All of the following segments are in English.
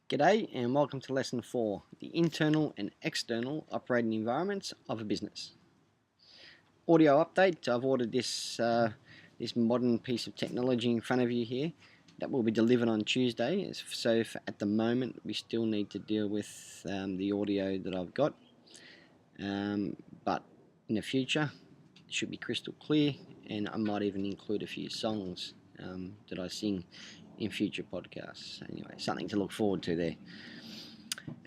G'day and welcome to Lesson 4, the internal and external operating environments of a business. Audio update, I've ordered this modern piece of technology in front of you here that will be delivered on Tuesday. So at the moment we still need to deal with the audio that I've got, but in the future it should be crystal clear, and I might even include a few songs that I sing in future podcasts. Anyway, something to look forward to there.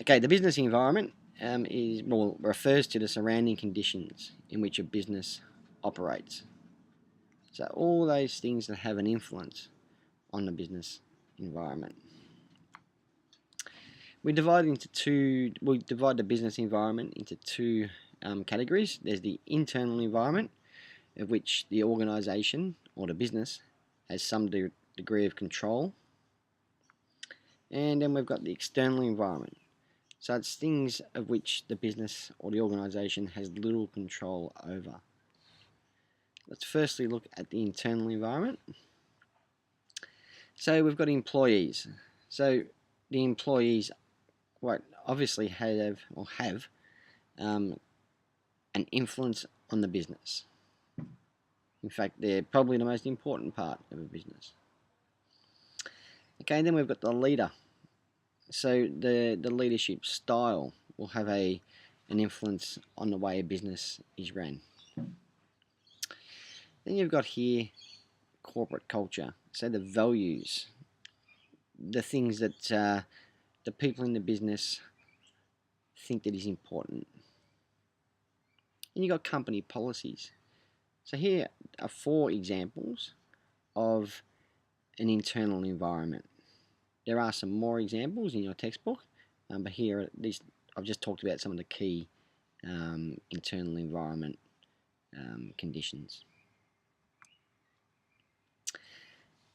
Okay, the business environment refers to the surrounding conditions in which a business operates. So all those things that have an influence on the business environment. We divide the business environment into two categories. There's the internal environment, of which the organisation or the business has some degree of control. And then we've got the external environment. So it's things of which the business or the organisation has little control over. Let's firstly look at the internal environment. So we've got employees. So the employees quite obviously have an influence on the business. In fact, they're probably the most important part of a business. Okay, then we've got the leader. So the leadership style will have an influence on the way a business is run. Then you've got here corporate culture. So the values, the things that the people in the business think that is important. And you've got company policies. So here are 4 examples of an internal environment. There are some more examples in your textbook, but here I've just talked about some of the key internal environment conditions.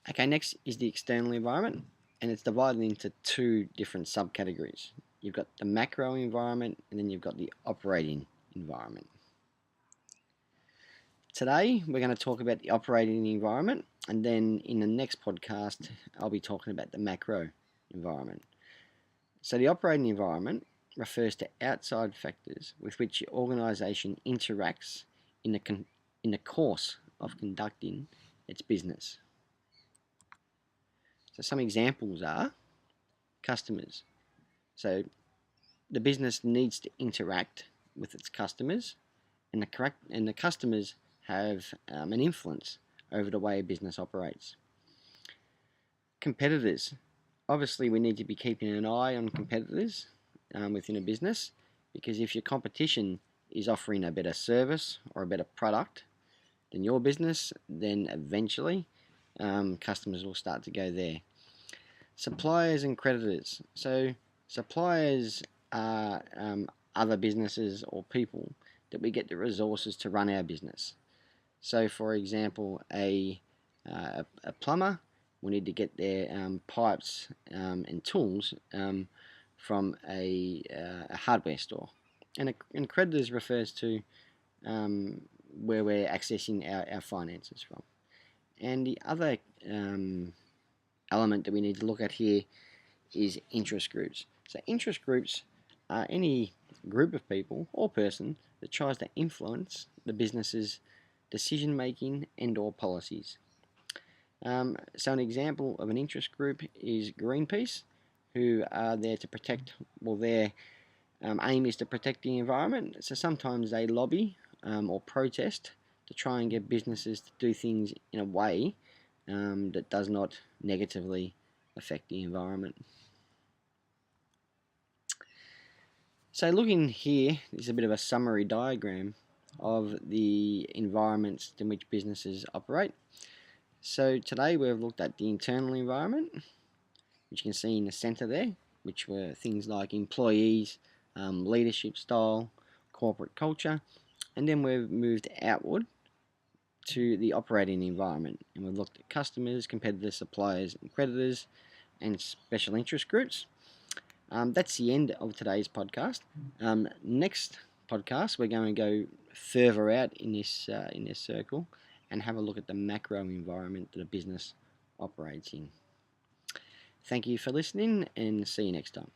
Okay, next is the external environment, and it's divided into 2 different subcategories. You've got the macro environment, and then you've got the operating environment. Today we're going to talk about the operating environment, and then in the next podcast I'll be talking about the macro environment. So the operating environment refers to outside factors with which the organisation interacts in the course of conducting its business. So some examples are customers. So the business needs to interact with its customers, and the customers have an influence over the way a business operates. Competitors. Obviously, we need to be keeping an eye on competitors within a business, because if your competition is offering a better service or a better product than your business, then eventually customers will start to go there. Suppliers and creditors. So suppliers are other businesses or people that we get the resources to run our business. So for example, a plumber will need to get their pipes and tools from a hardware store. And creditors refers to where we're accessing our finances from. And the other element that we need to look at here is interest groups. So interest groups are any group of people or person that tries to influence the business's decision making and or policies. So an example of an interest group is Greenpeace, who are there to protect, their aim is to protect the environment. So sometimes they lobby or protest to try and get businesses to do things in a way that does not negatively affect the environment. So looking here is a bit of a summary diagram of the environments in which businesses operate. So today we've looked at the internal environment, which you can see in the center there, which were things like employees, leadership style, corporate culture, and then we've moved outward to the operating environment, and we've looked at customers, competitors, suppliers, and creditors, and special interest groups. That's the end of today's podcast. Next podcast, we're going to go further out in this circle and have a look at the macro environment that a business operates in. Thank you for listening, and see you next time.